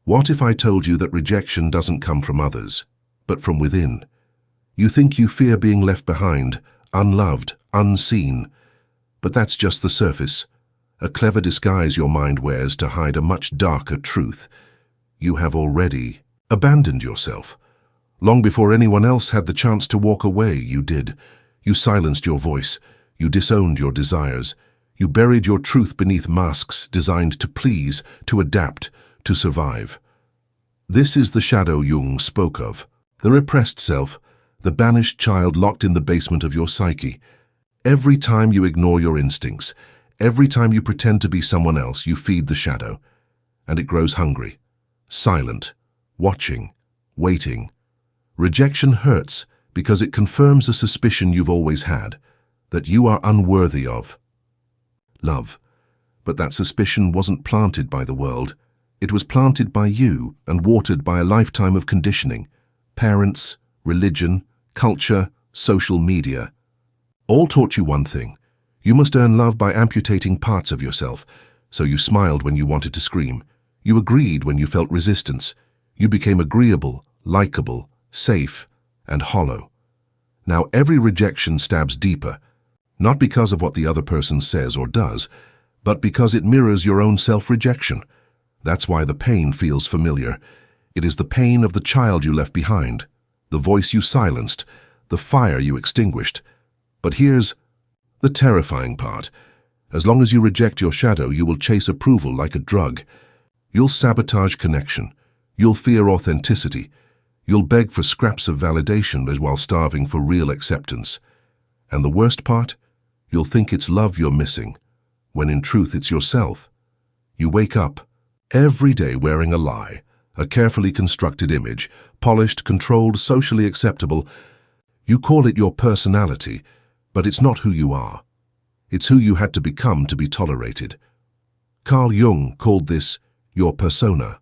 What if I told you that rejection doesn't come from others, but from within? You think you fear being left behind, unloved, unseen, but that's just the surface, a clever disguise your mind wears to hide a much darker truth. You have already abandoned yourself. Long before anyone else had the chance to walk away, you did. You silenced your voice. You disowned your desires. You buried your truth beneath masks designed to please, to adapt, to survive. This is the shadow Jung spoke of, the repressed self, the banished child locked in the basement of your psyche. Every time you ignore your instincts, every time you pretend to be someone else, you feed the shadow. And it grows hungry, silent, watching, waiting. Rejection hurts because it confirms a suspicion you've always had, that you are unworthy of love. But that suspicion wasn't planted by the world. It was planted by you and watered by a lifetime of conditioning. Parents, religion, culture, social media. All taught you one thing. You must earn love by amputating parts of yourself. So you smiled when you wanted to scream. You agreed when you felt resistance. You became agreeable, likable, safe, and hollow. Now every rejection stabs deeper, not because of what the other person says or does, but because it mirrors your own self-rejection. That's why the pain feels familiar. It is the pain of the child you left behind, the voice you silenced, the fire you extinguished. But here's the terrifying part. As long as you reject your shadow, you will chase approval like a drug. You'll sabotage connection. You'll fear authenticity. You'll beg for scraps of validation as while starving for real acceptance. And the worst part? You'll think it's love you're missing, when in truth it's yourself. You wake up every day wearing a lie, a carefully constructed image, polished, controlled, socially acceptable. You call it your personality, but it's not who you are. It's who you had to become to be tolerated. Carl Jung called this your persona,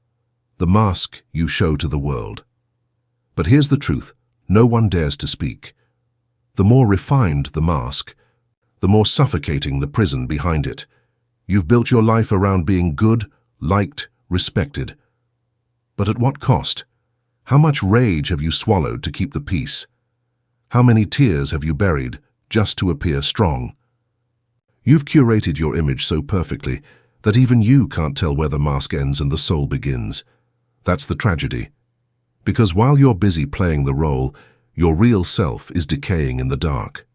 the mask you show to the world. But here's the truth, no one dares to speak. The more refined the mask, the more suffocating the prison behind it. You've built your life around being good, liked, respected. But at what cost? How much rage have you swallowed to keep the peace? How many tears have you buried just to appear strong? You've curated your image so perfectly that even you can't tell where the mask ends and the soul begins. That's the tragedy. Because while you're busy playing the role, your real self is decaying in the dark.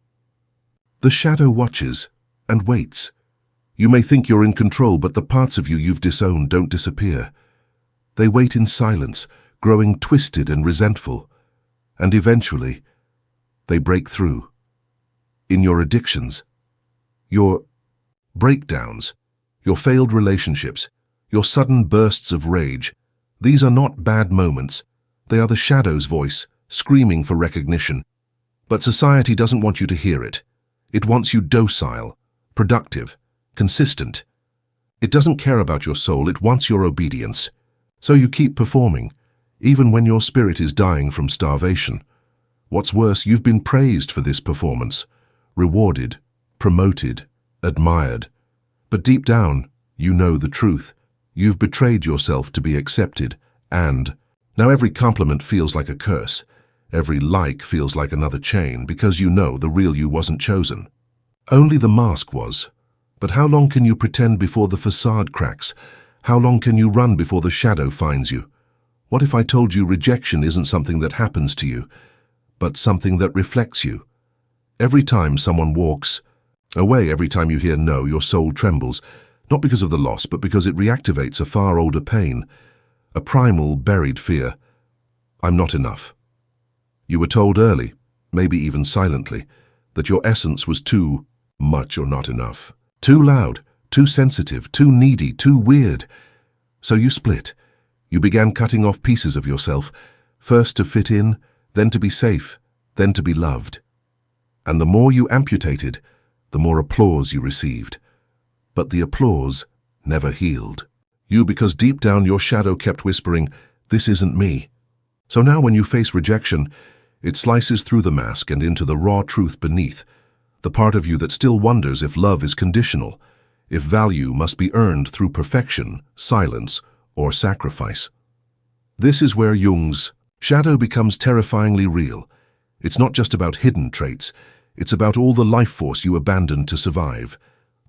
The shadow watches and waits. You may think you're in control, but the parts of you you've disowned don't disappear. They wait in silence, growing twisted and resentful. And eventually, they break through. In your addictions, your breakdowns, your failed relationships, your sudden bursts of rage, these are not bad moments. They are the shadow's voice, screaming for recognition. But society doesn't want you to hear it. It wants you docile, productive, consistent. It doesn't care about your soul, it wants your obedience. So you keep performing, even when your spirit is dying from starvation. What's worse, you've been praised for this performance, rewarded, promoted, admired. But deep down, you know the truth. You've betrayed yourself to be accepted, and now every compliment feels like a curse. Every like feels like another chain, because you know the real you wasn't chosen. Only the mask was. But how long can you pretend before the facade cracks? How long can you run before the shadow finds you? What if I told you rejection isn't something that happens to you, but something that reflects you? Every time someone walks away, every time you hear no, your soul trembles, not because of the loss, but because it reactivates a far older pain, a primal, buried fear. I'm not enough. You were told early, maybe even silently, that your essence was too much or not enough. Too loud, too sensitive, too needy, too weird. So you split. You began cutting off pieces of yourself, first to fit in, then to be safe, then to be loved. And the more you amputated, the more applause you received. But the applause never healed you, because deep down your shadow kept whispering, "This isn't me." So now when you face rejection, it slices through the mask and into the raw truth beneath, the part of you that still wonders if love is conditional, if value must be earned through perfection, silence, or sacrifice. This is where Jung's shadow becomes terrifyingly real. It's not just about hidden traits, it's about all the life force you abandoned to survive.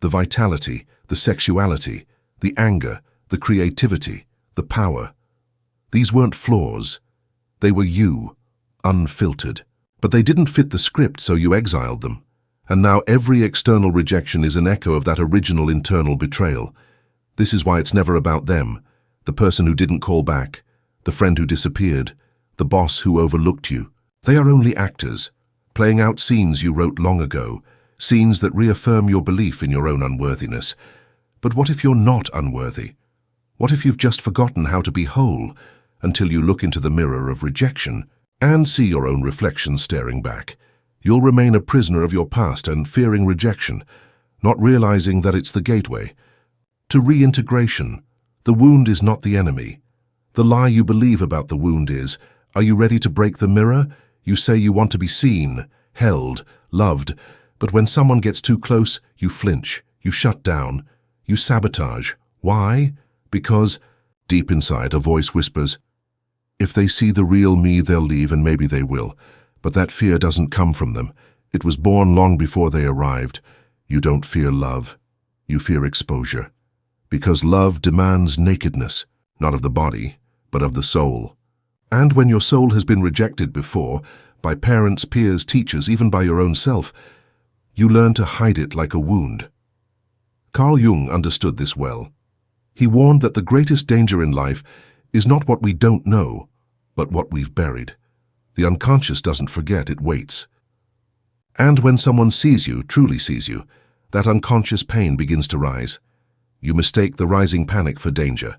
The vitality, the sexuality, the anger, the creativity, the power. These weren't flaws. They were you, unfiltered. But they didn't fit the script, so you exiled them. And now every external rejection is an echo of that original internal betrayal. This is why it's never about them, the person who didn't call back, the friend who disappeared, the boss who overlooked you. They are only actors, playing out scenes you wrote long ago, scenes that reaffirm your belief in your own unworthiness. But what if you're not unworthy? What if you've just forgotten how to be whole until you look into the mirror of rejection and see your own reflection staring back? You'll remain a prisoner of your past and fearing rejection, not realizing that it's the gateway to reintegration. The wound is not the enemy. The lie you believe about the wound is, are you ready to break the mirror? You say you want to be seen, held, loved, but when someone gets too close, you flinch, you shut down, you sabotage. Why? Because, deep inside, a voice whispers, if they see the real me, they'll leave, and maybe they will. But that fear doesn't come from them. It was born long before they arrived. You don't fear love. You fear exposure. Because love demands nakedness, not of the body, but of the soul. And when your soul has been rejected before, by parents, peers, teachers, even by your own self, you learn to hide it like a wound. Carl Jung understood this well. He warned that the greatest danger in life is not what we don't know, but what we've buried. The unconscious doesn't forget, it waits. And when someone sees you, truly sees you, that unconscious pain begins to rise. You mistake the rising panic for danger.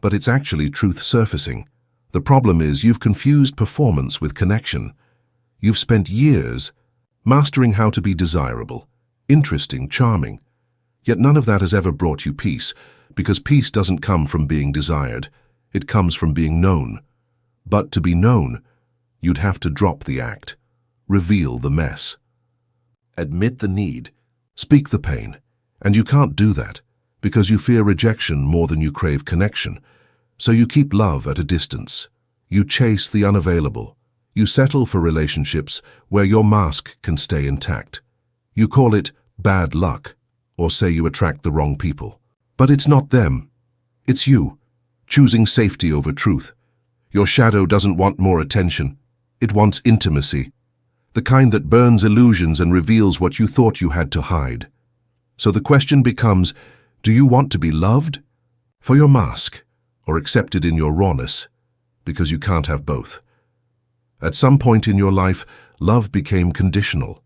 But it's actually truth surfacing. The problem is you've confused performance with connection. You've spent years mastering how to be desirable, interesting, charming. Yet none of that has ever brought you peace, because peace doesn't come from being desired. It comes from being known. But to be known, you'd have to drop the act, reveal the mess, admit the need, speak the pain. And you can't do that because you fear rejection more than you crave connection. So you keep love at a distance. You chase the unavailable. You settle for relationships where your mask can stay intact. You call it bad luck, or say you attract the wrong people. But it's not them. It's you, choosing safety over truth. Your shadow doesn't want more attention. It wants intimacy, the kind that burns illusions and reveals what you thought you had to hide. So the question becomes, do you want to be loved for your mask or accepted in your rawness? Because you can't have both. At some point in your life, love became conditional.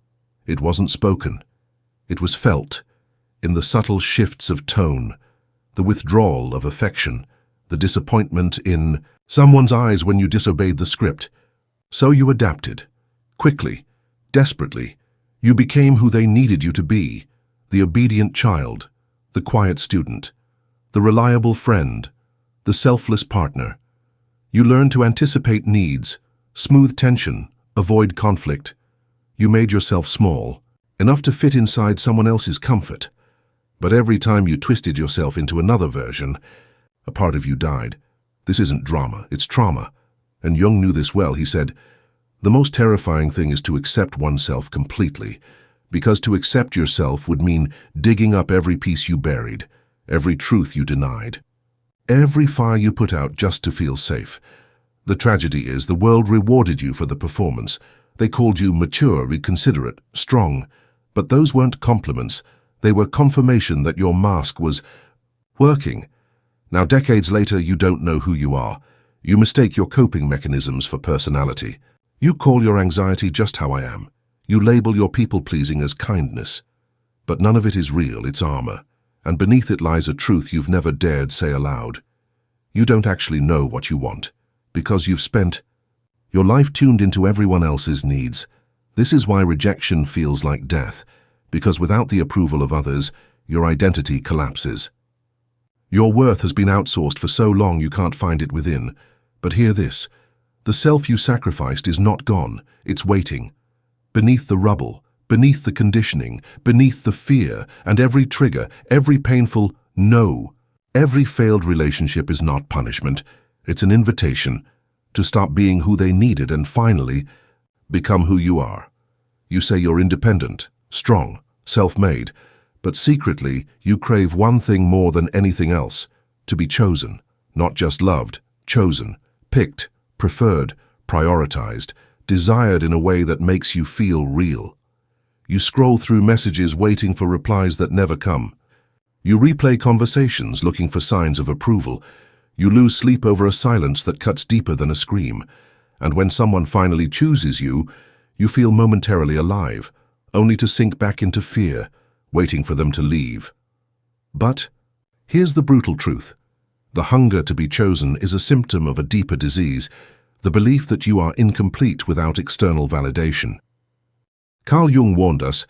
It wasn't spoken. It was felt in the subtle shifts of tone, the withdrawal of affection, the disappointment in someone's eyes when you disobeyed the script. So you adapted. Quickly, desperately, you became who they needed you to be, the obedient child, the quiet student, the reliable friend, the selfless partner. You learned to anticipate needs, smooth tension, avoid conflict. You made yourself small, enough to fit inside someone else's comfort. But every time you twisted yourself into another version, a part of you died. This isn't drama, it's trauma. And Jung knew this well. He said, the most terrifying thing is to accept oneself completely, because to accept yourself would mean digging up every piece you buried, every truth you denied, every fire you put out just to feel safe. The tragedy is the world rewarded you for the performance. They called you mature, reconsiderate, strong. But those weren't compliments. They were confirmation that your mask was working. Now, decades later, you don't know who you are. You mistake your coping mechanisms for personality. You call your anxiety just how I am. You label your people-pleasing as kindness. But none of it is real, it's armor. And beneath it lies a truth you've never dared say aloud. You don't actually know what you want, because you've spent your life tuned into everyone else's needs. This is why rejection feels like death, because without the approval of others, your identity collapses. Your worth has been outsourced for so long you can't find it within. But hear this, the self you sacrificed is not gone, it's waiting. Beneath the rubble, beneath the conditioning, beneath the fear, and every trigger, every painful no. Every failed relationship is not punishment, It's an invitation to stop being who they needed and finally become who you are. You say you're independent, strong, self-made, but secretly you crave one thing more than anything else: to be chosen, not just loved, chosen, picked, preferred, prioritized, desired in a way that makes you feel real. You scroll through messages waiting for replies that never come. You replay conversations looking for signs of approval. You lose sleep over a silence that cuts deeper than a scream. And when someone finally chooses you, you feel momentarily alive, only to sink back into fear, waiting for them to leave. But here's the brutal truth. The hunger to be chosen is a symptom of a deeper disease, the belief that you are incomplete without external validation. Carl Jung warned us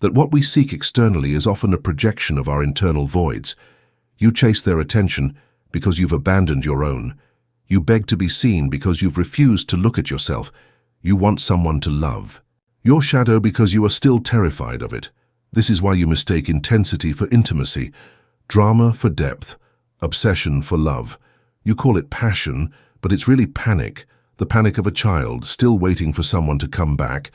that what we seek externally is often a projection of our internal voids. You chase their attention because you've abandoned your own. You beg to be seen because you've refused to look at yourself. You want someone to love your shadow because you are still terrified of it. This is why you mistake intensity for intimacy, drama for depth, obsession for love. You call it passion, but it's really panic, the panic of a child still waiting for someone to come back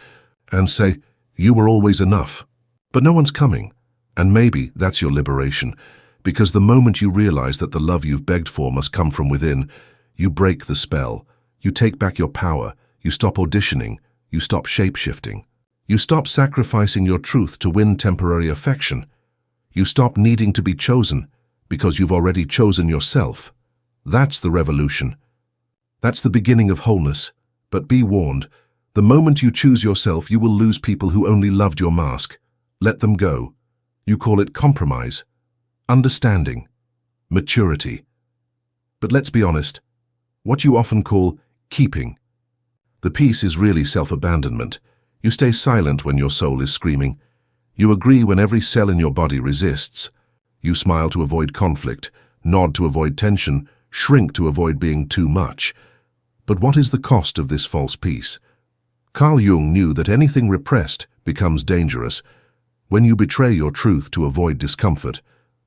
and say, "You were always enough." But no one's coming, and maybe that's your liberation, because the moment you realize that the love you've begged for must come from within, you break the spell. You take back your power. You stop auditioning. You stop shape-shifting. You stop sacrificing your truth to win temporary affection. You stop needing to be chosen because you've already chosen yourself. That's the revolution. That's the beginning of wholeness. But be warned, the moment you choose yourself, you will lose people who only loved your mask. Let them go. You call it compromise, understanding, maturity. But let's be honest, what you often call keeping. The peace is really self-abandonment. You stay silent when your soul is screaming. You agree when every cell in your body resists. You smile to avoid conflict, nod to avoid tension, shrink to avoid being too much. But what is the cost of this false peace? Carl Jung knew that anything repressed becomes dangerous. When you betray your truth to avoid discomfort,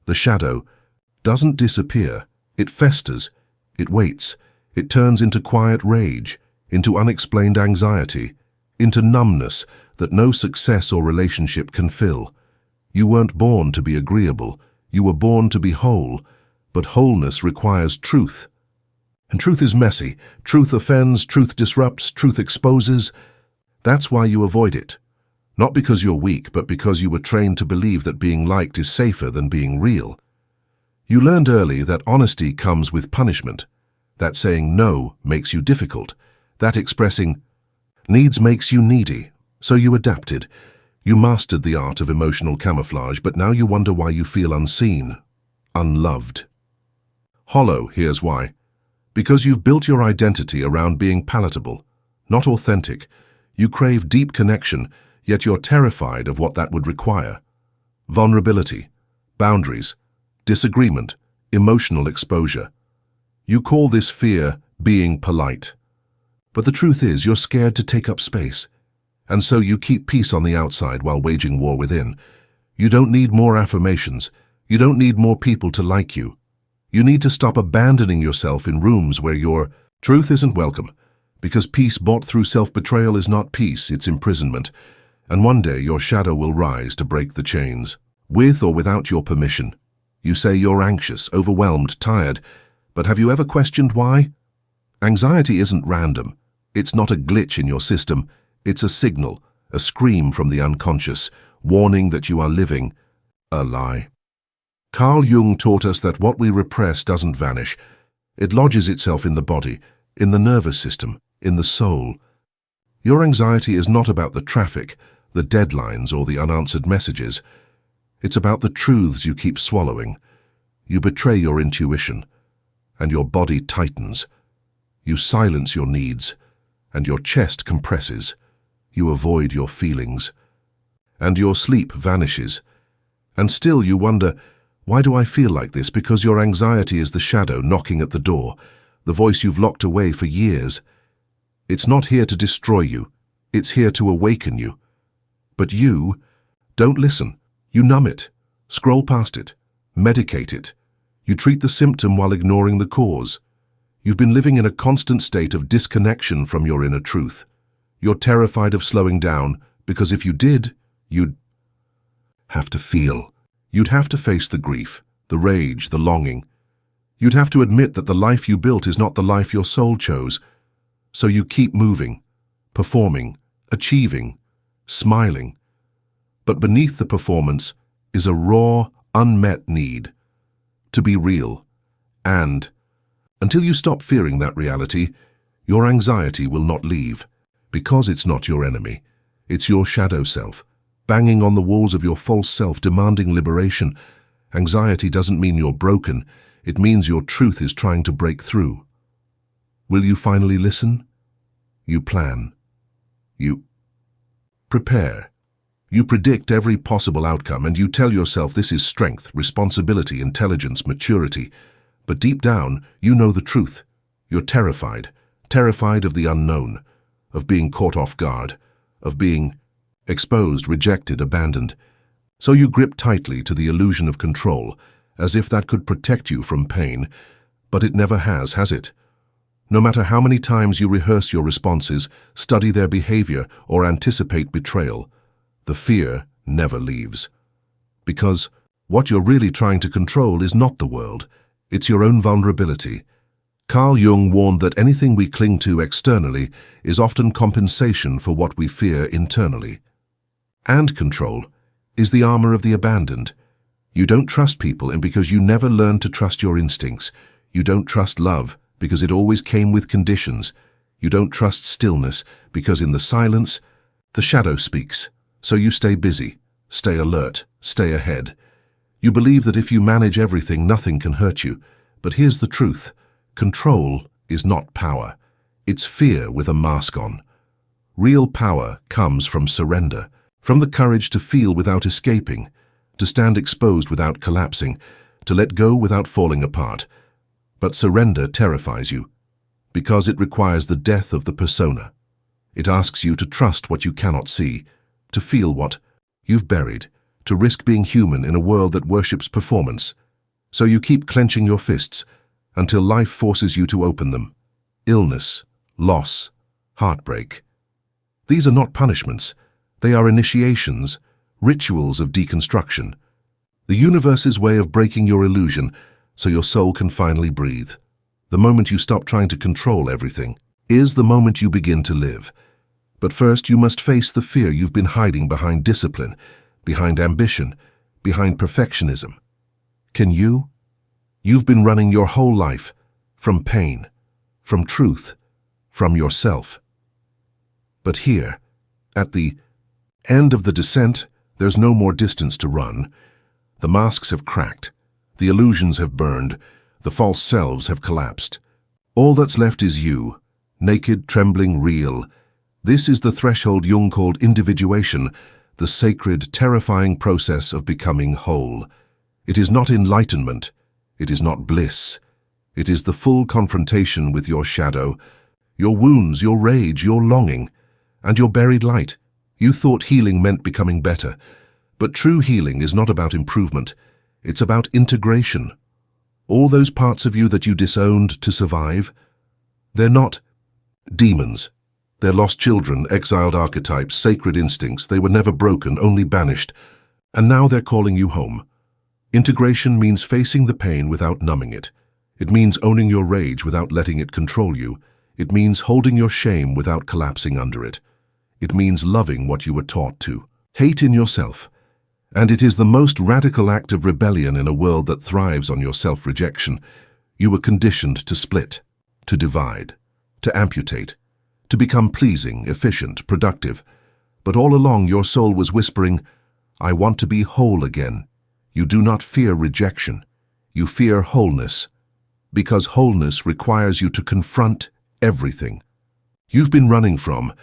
the shadow doesn't disappear. It festers, it waits, it turns into quiet rage, into unexplained anxiety, into numbness that no success or relationship can fill. You weren't born to be agreeable, you were born to be whole, but wholeness requires truth. And truth is messy. Truth offends, truth disrupts, truth exposes. That's why you avoid it. Not because you're weak, but because you were trained to believe that being liked is safer than being real. You learned early that honesty comes with punishment, that saying no makes you difficult, that expressing needs makes you needy. So you adapted. You mastered the art of emotional camouflage, but now you wonder why you feel unseen, unloved. Hollow, here's why. Because you've built your identity around being palatable, not authentic. You crave deep connection, yet you're terrified of what that would require. Vulnerability, boundaries, disagreement, emotional exposure. You call this fear being polite. But the truth is, you're scared to take up space. And so you keep peace on the outside while waging war within. You don't need more affirmations. You don't need more people to like you. You need to stop abandoning yourself in rooms where your truth isn't welcome. Because peace bought through self-betrayal is not peace, it's imprisonment. And one day your shadow will rise to break the chains, with or without your permission. You say you're anxious, overwhelmed, tired, but have you ever questioned why? Anxiety isn't random. It's not a glitch in your system. It's a signal, a scream from the unconscious, warning that you are living a lie. Carl Jung taught us that what we repress doesn't vanish. It lodges itself in the body, in the nervous system, in the soul. Your anxiety is not about the traffic, the deadlines, or the unanswered messages. It's about the truths you keep swallowing. You betray your intuition, and your body tightens. You silence your needs, and your chest compresses. You avoid your feelings, and your sleep vanishes. And still you wonder, why do I feel like this? Because your anxiety is the shadow knocking at the door, the voice you've locked away for years. It's not here to destroy you. It's here to awaken you. But you don't listen. You numb it, scroll past it, medicate it. You treat the symptom while ignoring the cause. You've been living in a constant state of disconnection from your inner truth. You're terrified of slowing down because if you did, you'd have to feel. You'd have to face the grief, the rage, the longing. You'd have to admit that the life you built is not the life your soul chose. So you keep moving, performing, achieving, smiling. But beneath the performance is a raw, unmet need to be real. And until you stop fearing that reality, your anxiety will not leave, because it's not your enemy. It's your shadow self, banging on the walls of your false self, demanding liberation. Anxiety doesn't mean you're broken. It means your truth is trying to break through. Will you finally listen? You plan. You prepare. You predict every possible outcome, and you tell yourself this is strength, responsibility, intelligence, maturity. But deep down, you know the truth. You're terrified. Terrified of the unknown, of being caught off guard, of being exposed, rejected, abandoned. So you grip tightly to the illusion of control, as if that could protect you from pain. But it never has it? No matter how many times you rehearse your responses, study their behavior, or anticipate betrayal, the fear never leaves. Because what you're really trying to control is not the world, it's your own vulnerability. Carl Jung warned that anything we cling to externally is often compensation for what we fear internally. And control is the armor of the abandoned. You don't trust people because you never learned to trust your instincts. You don't trust love because it always came with conditions. You don't trust stillness because in the silence, the shadow speaks. So you stay busy, stay alert, stay ahead. You believe that if you manage everything, nothing can hurt you. But here's the truth. Control is not power. It's fear with a mask on. Real power comes from surrender, from the courage to feel without escaping, to stand exposed without collapsing, to let go without falling apart. But surrender terrifies you, because it requires the death of the persona. It asks you to trust what you cannot see, to feel what you've buried, to risk being human in a world that worships performance. So you keep clenching your fists until life forces you to open them. Illness, loss, heartbreak. These are not punishments. They are initiations, rituals of deconstruction. The universe's way of breaking your illusion so your soul can finally breathe. The moment you stop trying to control everything is the moment you begin to live. But first you must face the fear you've been hiding behind discipline, behind ambition, behind perfectionism. Can you? You've been running your whole life from pain, from truth, from yourself. But here, at the end of the descent, there's no more distance to run. The masks have cracked, the illusions have burned, the false selves have collapsed. All that's left is you, naked, trembling, real. This is the threshold Jung called individuation, the sacred, terrifying process of becoming whole. It is not enlightenment. It is not bliss. It is the full confrontation with your shadow, your wounds, your rage, your longing, and your buried light. You thought healing meant becoming better, but true healing is not about improvement. It's about integration. All those parts of you that you disowned to survive, they're not demons. They're lost children, exiled archetypes, sacred instincts. They were never broken, only banished. And now they're calling you home. Integration means facing the pain without numbing it. It means owning your rage without letting it control you. It means holding your shame without collapsing under it. It means loving what you were taught to. Hate in yourself. And it is the most radical act of rebellion in a world that thrives on your self-rejection. You were conditioned to split, to divide, to amputate, to become pleasing, efficient, productive. But all along your soul was whispering, I want to be whole again. You do not fear rejection. You fear wholeness. Because wholeness requires you to confront everything you've been running from,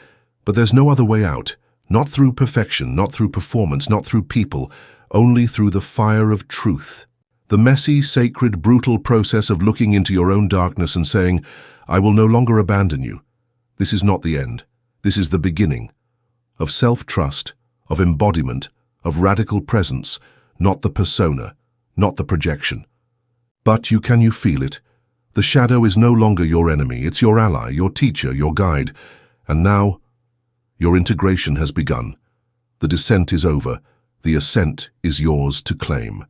but there's no other way out. Not through perfection, not through performance, not through people, only through the fire of truth. The messy, sacred, brutal process of looking into your own darkness and saying, I will no longer abandon you. This is not the end. This is the beginning of self-trust, of embodiment, of radical presence, not the persona, not the projection. But can you feel it? The shadow is no longer your enemy, it's your ally, your teacher, your guide. And now, your integration has begun. The descent is over, the ascent is yours to claim.